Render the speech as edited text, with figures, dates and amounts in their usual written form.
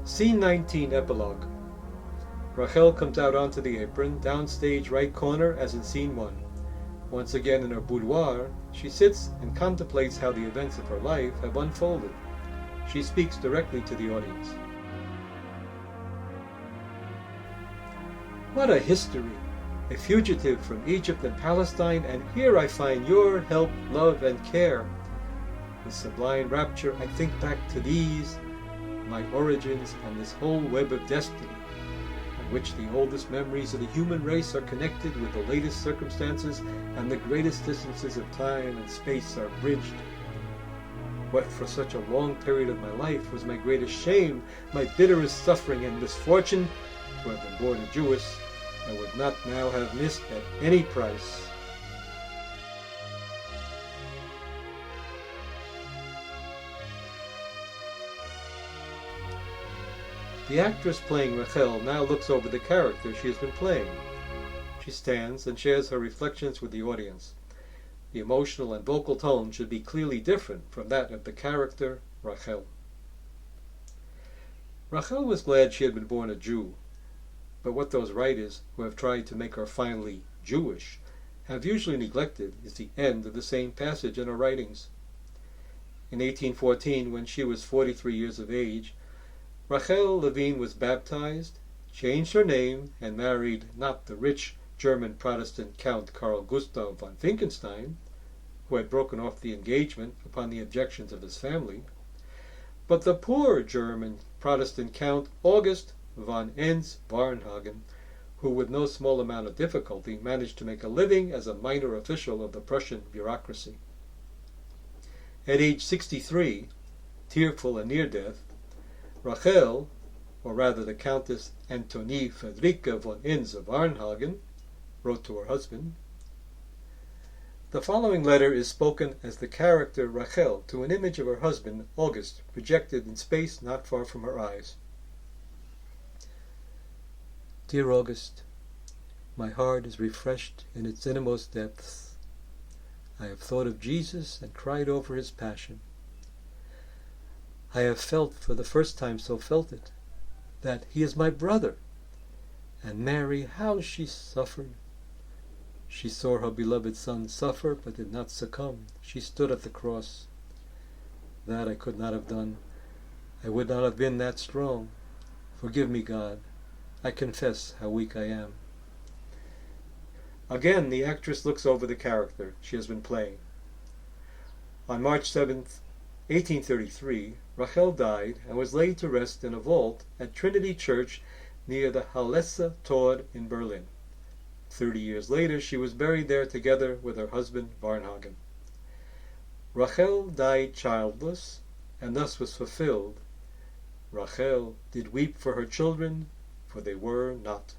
Scene 19, Epilogue. Rahel comes out onto the apron, downstage right corner as in Scene 1. Once again in her boudoir, she sits and contemplates how the events of her life have unfolded. She speaks directly to the audience. What a history! A fugitive from Egypt and Palestine, and here I find your help, love, and care. With sublime rapture I think back to these, my origins, and this whole web of destiny, in which the oldest memories of the human race are connected with the latest circumstances, and the greatest distances of time and space are bridged. What for such a long period of my life was my greatest shame, my bitterest suffering and misfortune, to have been born a Jewess, I would not now have missed at any price. The actress playing Rahel now looks over the character she has been playing. She stands and shares her reflections with the audience. The emotional and vocal tone should be clearly different from that of the character Rahel. Rahel was glad she had been born a Jew, but what those writers who have tried to make her finally Jewish have usually neglected is the end of the same passage in her writings. In 1814, when she was 43 years of age, Rahel Levine was baptized, changed her name, and married not the rich German Protestant Count Carl Gustav von Finkenstein, who had broken off the engagement upon the objections of his family, but the poor German Protestant Count August von Varnhagen, who with no small amount of difficulty managed to make a living as a minor official of the Prussian bureaucracy. At age 63, tearful and near death, Rahel, or rather the Countess Antonie Friederike von Varnhagen, wrote to her husband. The following letter is spoken as the character Rahel to an image of her husband, August, projected in space not far from her eyes. Dear August, my heart is refreshed in its innermost depths. I have thought of Jesus and cried over his passion. I have felt for the first time that he is my brother. And Mary, how she suffered. She saw her beloved son suffer, but did not succumb. She stood at the cross. That I could not have done. I would not have been that strong. Forgive me, God. I confess how weak I am. Again, the actress looks over the character she has been playing. On March 7th, 1833, Rahel died and was laid to rest in a vault at Trinity Church near the Halesse Tor in Berlin. 30 years later, she was buried there together with her husband Varnhagen. Rahel died childless, and thus was fulfilled. Rahel did weep for her children, for they were not.